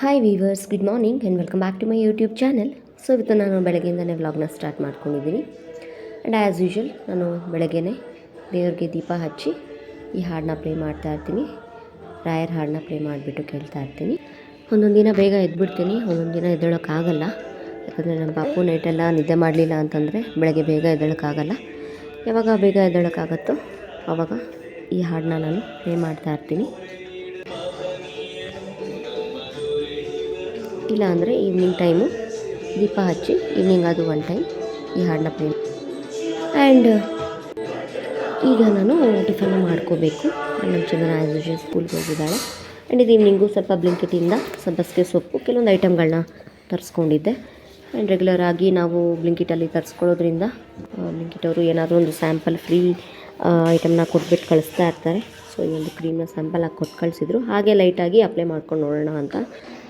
Hi viewers, good morning and welcome back to my YouTube channel. So ಇವತ್ತು ನಾನು ಬೆಳಗ್ಗೆಯಿಂದನೇ ವ್ಲಾಗ್ನ start ಮಾಡ್ಕೊಂಡಿದ್ದೀನಿ. And as usual ನಾನು ಬೆಳಗ್ಗೆನೇ ದೇವ್ರಿಗೆ ದೀಪ ಹಚ್ಚಿ ಈ ಹಾಡನ್ನ ಪ್ಲೇ ಮಾಡ್ತಾ ಇರ್ತೀನಿ. ರಾಯರ್ ಹಾಡನ್ನ ಪ್ಲೇ ಮಾಡಿಬಿಟ್ಟು ಕೇಳ್ತಾ ಇರ್ತೀನಿ. ಒಂದೊಂದು ದಿನ ಬೇಗ ಎದ್ಬಿಡ್ತೀನಿ, ಒಂದೊಂದು ದಿನ ಎದ್ದೇಳೋಕ್ಕಾಗಲ್ಲ. ಯಾಕಂದರೆ ನನ್ನ ಪಾಪು ನೈಟೆಲ್ಲ ನಿದ್ದೆ ಮಾಡಲಿಲ್ಲ ಅಂತಂದರೆ ಬೆಳಗ್ಗೆ ಬೇಗ ಎದ್ದೇಳೋಕ್ಕಾಗಲ್ಲ. ಯಾವಾಗ ಬೇಗ ಎದ್ದೇಳೋಕ್ಕಾಗತ್ತೋ ಆವಾಗ ಈ ಹಾಡನ್ನ ನಾನು ಪ್ಲೇ ಮಾಡ್ತಾ ಇರ್ತೀನಿ. ಇಲ್ಲ ಅಂದರೆ ಈವ್ನಿಂಗ್ ಟೈಮು ದೀಪ ಹಚ್ಚಿ ಈವ್ನಿಂಗ್ ಅದು ಒನ್ ಟೈಮ್ ಈ ಹಾಡನ್ನ ಪ್ಲೇ. ಆ್ಯಂಡ್ ಈಗ ನಾನು ಟಿಫನ್ನ ಮಾಡ್ಕೋಬೇಕು. ನಮ್ಮ ಚಂದನ ಆ್ಯಸ್ ಯೂಶ್ವಲ್ ಸ್ಕೂಲ್ಗೆ ಹೋಗಿದ್ದಾಳೆ. ಆ್ಯಂಡ್ ಇದು ಈವ್ನಿಂಗು ಸ್ವಲ್ಪ ಬ್ಲಿಂಕಿಟಿಂದ ಸಬ್ಬಸಿಗೆ ಸೊಪ್ಪು ಕೆಲವೊಂದು ಐಟಮ್ಗಳನ್ನ ತರಿಸ್ಕೊಂಡಿದ್ದೆ. ಆ್ಯಂಡ್ ರೆಗ್ಯುಲರ್ ಆಗಿ ನಾವು ಬ್ಲಿಂಕಿಟಲ್ಲಿ ತರಿಸ್ಕೊಳ್ಳೋದ್ರಿಂದ ಬ್ಲಿಂಕಿಟ್ ಅವರು ಏನಾದರೂ ಒಂದು ಸ್ಯಾಂಪಲ್ ಫ್ರೀ ಐಟಮ್ನ ಕೊಟ್ಬಿಟ್ಟು ಕಳಿಸ್ತಾ ಇರ್ತಾರೆ. ಸೊ ಈ ಒಂದು ಕ್ರೀಮ್ನ ಸ್ಯಾಂಪಲ್ ಆಗಿ ಕೊಟ್ಟು ಕಳಿಸಿದ್ರು. ಹಾಗೆ ಲೈಟಾಗಿ ಅಪ್ಲೈ ಮಾಡ್ಕೊಂಡು ನೋಡೋಣ ಅಂತ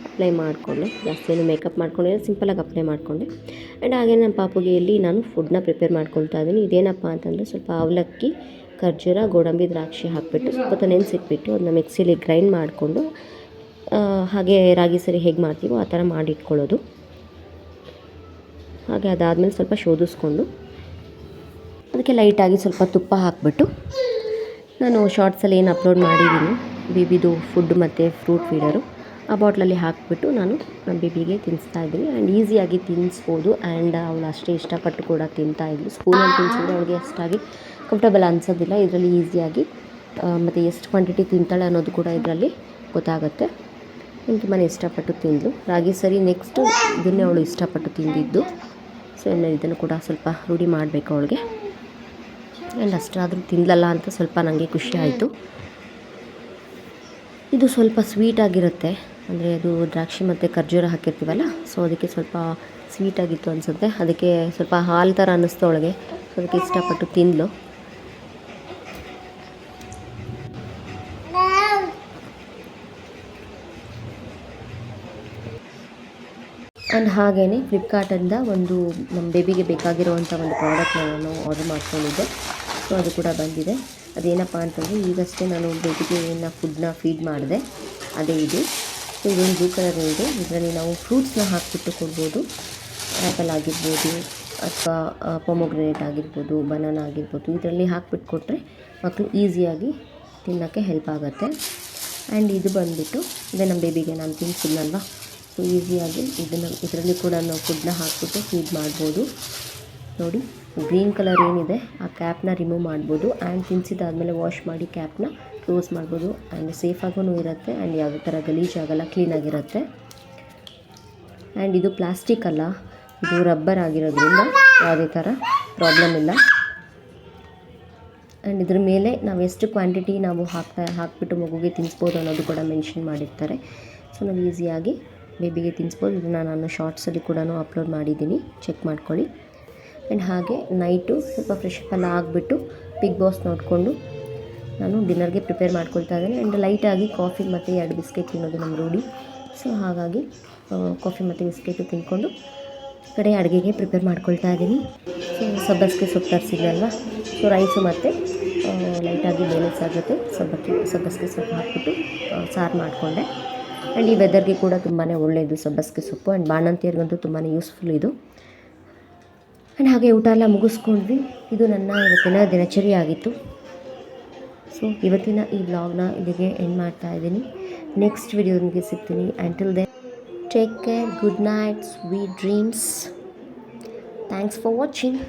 ಅಪ್ಲೈ ಮಾಡಿಕೊಂಡೆ. ಜಾಸ್ತಿ ಏನು ಮೇಕಪ್ ಮಾಡ್ಕೊಂಡಿದ್ದೆ, ಸಿಂಪಲಾಗಿ ಅಪ್ಲೈ ಮಾಡಿಕೊಂಡೆ. ಆ್ಯಂಡ್ ಹಾಗೆ ನಮ್ಮ ಪಾಪುಗೆ ಇಲ್ಲಿ ನಾನು ಫುಡ್ನ ಪ್ರಿಪೇರ್ ಮಾಡ್ಕೊಳ್ತಾ ಇದ್ದೀನಿ. ಇದೇನಪ್ಪ ಅಂತಂದರೆ ಸ್ವಲ್ಪ ಅವಲಕ್ಕಿ, ಖರ್ಜೂರ, ಗೋಡಂಬಿ, ದ್ರಾಕ್ಷಿ ಹಾಕಿಬಿಟ್ಟು ಸ್ವಲ್ಪ ನೆನೆಸಿಟ್ಬಿಟ್ಟು ಅದನ್ನ ಮಿಕ್ಸಿಲಿ ಗ್ರೈಂಡ್ ಮಾಡಿಕೊಂಡು ಹಾಗೆ ರಾಗಿ ಸರಿ ಹೇಗೆ ಮಾಡ್ತೀವೋ ಆ ಥರ ಮಾಡಿಟ್ಕೊಳ್ಳೋದು. ಹಾಗೆ ಅದಾದಮೇಲೆ ಸ್ವಲ್ಪ ಶೋಧಿಸ್ಕೊಂಡು ಅದಕ್ಕೆ ಲೈಟಾಗಿ ಸ್ವಲ್ಪ ತುಪ್ಪ ಹಾಕಿಬಿಟ್ಟು ನಾನು ಶಾರ್ಟ್ಸಲ್ಲಿ ಏನು ಅಪ್ಲೋಡ್ ಮಾಡಿದ್ದೀನಿ ಬೇಬಿದು ಫುಡ್ ಮತ್ತು ಫ್ರೂಟ್ ಫೀಡರು ಆ ಬಾಟ್ಲಲ್ಲಿ ಹಾಕಿಬಿಟ್ಟು ನಾನು ನಮ್ಮ ಬೇಬಿಗೆ ತಿನ್ನಿಸ್ತಾ ಇದ್ದೀನಿ. ಆ್ಯಂಡ್ ಈಸಿಯಾಗಿ ತಿನ್ನಿಸ್ಬೋದು. ಆ್ಯಂಡ್ ಅವಳು ಅಷ್ಟೇ ಇಷ್ಟಪಟ್ಟು ಕೂಡ ತಿಂತಾಯಿದ್ಲು. ಸ್ಕೂಲಲ್ಲಿ ತಿನ್ನಿಸಿದ್ರೆ ಅವಳಿಗೆ ಅಷ್ಟಾಗಿ ಕಂಫರ್ಟಬಲ್ ಅನಿಸೋದಿಲ್ಲ. ಇದರಲ್ಲಿ ಈಸಿಯಾಗಿ ಮತ್ತು ಎಷ್ಟು ಕ್ವಾಂಟಿಟಿ ತಿಂತಾಳೆ ಅನ್ನೋದು ಕೂಡ ಇದರಲ್ಲಿ ಗೊತ್ತಾಗುತ್ತೆ. ಇನ್ನು ತುಂಬಾ ಇಷ್ಟಪಟ್ಟು ತಿಂದಳು. ರಾಗಿ ಸರಿ ನೆಕ್ಸ್ಟು ಇದನ್ನೇ ಅವಳು ಇಷ್ಟಪಟ್ಟು ತಿಂದಿದ್ದು. ಸೊ ಇನ್ನು ಇದನ್ನು ಕೂಡ ಸ್ವಲ್ಪ ರೂಢಿ ಮಾಡಬೇಕು ಅವಳಿಗೆ. ಆ್ಯಂಡ್ ಅಷ್ಟಾದರೂ ತಿನ್ನಲಲ್ಲ ಅಂತ ಸ್ವಲ್ಪ ನನಗೆ ಖುಷಿ ಆಯಿತು. ಇದು ಸ್ವಲ್ಪ ಸ್ವೀಟಾಗಿರುತ್ತೆ, ಅಂದರೆ ಅದು ದ್ರಾಕ್ಷಿ ಮತ್ತು ಖರ್ಜೂರ ಹಾಕಿರ್ತೀವಲ್ಲ, ಸೊ ಅದಕ್ಕೆ ಸ್ವಲ್ಪ ಸ್ವೀಟಾಗಿತ್ತು ಅನಿಸುತ್ತೆ. ಅದಕ್ಕೆ ಸ್ವಲ್ಪ ಹಾಲು ಥರ ಅನ್ನಿಸ್ತು ಅವಳಿಗೆ. ಸೊ ಅದಕ್ಕೆ ಇಷ್ಟಪಟ್ಟು ತಿಂದಳು. ಆ್ಯಂಡ್ ಹಾಗೆಯೇ ಫ್ಲಿಪ್ಕಾರ್ಟಿಂದ ಒಂದು ನಮ್ಮ ಬೇಬಿಗೆ ಬೇಕಾಗಿರುವಂಥ ಒಂದು ಪ್ರಾಡಕ್ಟ್ನ ನಾನು ಆರ್ಡರ್ ಮಾಡ್ಕೊಂಡಿದ್ದೆ. ಸೊ ಅದು ಕೂಡ ಬಂದಿದೆ. ಅದೇನಪ್ಪ ಅಂತಂದರೆ ಈಗಷ್ಟೇ ನಾನು ಬೇಬಿಗೆ ಫುಡ್ನ ಫೀಡ್ ಮಾಡಿದೆ, ಅದೇ ಇದು. ಸೊ ಇದೊಂದು ಬ್ಲೂ ಕಲರ್ ಇದೆ. ಇದರಲ್ಲಿ ನಾವು ಫ್ರೂಟ್ಸ್ನ ಹಾಕಿಬಿಟ್ಟು ಕೊಡ್ಬೋದು. ಆ್ಯಪಲ್ ಆಗಿರ್ಬೋದು ಅಥವಾ ಪೊಮೊಗ್ರೆನೇಟ್ ಆಗಿರ್ಬೋದು, ಬನಾನಾ ಆಗಿರ್ಬೋದು. ಇದರಲ್ಲಿ ಹಾಕ್ಬಿಟ್ಟು ಕೊಟ್ಟರೆ ಮಕ್ಕಳು ಈಸಿಯಾಗಿ ತಿನ್ನೋಕ್ಕೆ ಹೆಲ್ಪ್ ಆಗುತ್ತೆ. ಆ್ಯಂಡ್ ಇದು ಬಂದುಬಿಟ್ಟು ಇದೇ ನಮ್ಮ ಬೇಬಿಗೆ ನಾನು ತಿನ್ನಿಸಿದ್ನಲ್ವ, ಸೊ ಈಸಿಯಾಗಿ ಇದರಲ್ಲಿ ಕೂಡ ನಾವು ಫುಡ್ನ ಹಾಕ್ಬಿಟ್ಟು ಫೀಡ್ ಮಾಡ್ಬೋದು. ನೋಡಿ, ಗ್ರೀನ್ ಕಲರ್ ಏನಿದೆ ಆ ಕ್ಯಾಪ್ನ ರಿಮೂವ್ ಮಾಡ್ಬೋದು. ಆ್ಯಂಡ್ ತಿನ್ನಿಸಿದಾದ್ಮೇಲೆ ವಾಶ್ ಮಾಡಿ ಕ್ಯಾಪ್ನ ಕ್ಲೋಸ್ ಮಾಡ್ಬೋದು. ಆ್ಯಂಡ್ ಸೇಫಾಗೂ ಇರುತ್ತೆ. ಆ್ಯಂಡ್ ಯಾವುದೇ ಥರ ಗಲೀಜಾಗಲ್ಲ, ಕ್ಲೀನಾಗಿರುತ್ತೆ. ಆ್ಯಂಡ್ ಇದು ಪ್ಲಾಸ್ಟಿಕ್ ಅಲ್ಲ, ಇದು ರಬ್ಬರ್ ಆಗಿರೋದ್ರಿಂದ ಯಾವುದೇ ಥರ ಪ್ರಾಬ್ಲಮ್ ಇಲ್ಲ. ಆ್ಯಂಡ್ ಇದ್ರ ಮೇಲೆ ನಾವು ಎಷ್ಟು ಕ್ವಾಂಟಿಟಿ ನಾವು ಹಾಕ್ಬಿಟ್ಟು ಮಗುಗೆ ತಿನ್ನಿಸ್ಬೋದು ಅನ್ನೋದು ಕೂಡ ಮೆನ್ಷನ್ ಮಾಡಿರ್ತಾರೆ. ಸೊ ನಾವು ಈಸಿಯಾಗಿ ಬೇಬಿಗೆ ತಿನ್ನಿಸ್ಬೋದು. ಇದನ್ನು ನಾನು ಶಾರ್ಟ್ಸಲ್ಲಿ ಕೂಡ ಅಪ್ಲೋಡ್ ಮಾಡಿದ್ದೀನಿ, ಚೆಕ್ ಮಾಡ್ಕೊಳ್ಳಿ. ಆ್ಯಂಡ್ ಹಾಗೆ ನೈಟು ಸ್ವಲ್ಪ ಫ್ರೆಶ್ ಅಪ್ ಎಲ್ಲ ಆಗಿಬಿಟ್ಟು ಬಿಗ್ ಬಾಸ್ ನೋಡಿಕೊಂಡು ನಾನು ಡಿನ್ನರ್ಗೆ ಪ್ರಿಪೇರ್ ಮಾಡ್ಕೊಳ್ತಾ ಇದ್ದೀನಿ. ಆ್ಯಂಡ್ ಲೈಟಾಗಿ ಕಾಫಿ ಮತ್ತು 2 ಬಿಸ್ಕೆಟ್ ತಿನ್ನೋದು ನಮ್ಮ ರೂಢಿ. ಸೊ ಹಾಗಾಗಿ ಕಾಫಿ ಮತ್ತು ಬಿಸ್ಕೆಟು ತಿಂದ್ಕೊಂಡು ಕಡೆ ಅಡುಗೆಗೆ ಪ್ರಿಪೇರ್ ಮಾಡ್ಕೊಳ್ತಾ ಇದ್ದೀನಿ. ಸೊ ಸಬ್ಬಸಿಗೆ ಸೊಪ್ಪು ತರಿಸಿದ್ನಲ್ವ, ಸೊ ರೈಸು ಮತ್ತು ಲೈಟಾಗಿ ಬೇಳೆ ಸಾರು ಜೊತೆ ಸಬ್ಬಸಿಗೆ ಸೊಪ್ಪು ಹಾಕ್ಬಿಟ್ಟು ಸಾರು ಮಾಡಿಕೊಂಡೆ. ಆ್ಯಂಡ್ ಈ ವೆದರ್ಗೆ ಕೂಡ ತುಂಬಾ ಒಳ್ಳೆಯದು ಸಬ್ಬಸಿಗೆ ಸೊಪ್ಪು. ಆ್ಯಂಡ್ ಬಾಣಂತಿಯರಿಗಂತೂ ತುಂಬಾ ಯೂಸ್ಫುಲ್ ಇದು. ಆ್ಯಂಡ್ ಹಾಗೆ ಊಟ ಎಲ್ಲ ಮುಗಿಸ್ಕೊಂಡ್ವಿ. ಇದು ನನ್ನ ಇವತ್ತಿನ ದಿನಚರಿ ಆಗಿತ್ತು. ಸೊ ಇವತ್ತಿನ ಈ ವ್ಲಾಗ್ನ ಇಲ್ಲಿಗೆ ಎಂಡ್ ಮಾಡ್ತಾ ಇದ್ದೀನಿ. ನೆಕ್ಸ್ಟ್ ವಿಡಿಯೋನಿಗೆ ಸಿಗ್ತೀನಿ. Until then take care, good night, sweet dreams. Thanks for watching.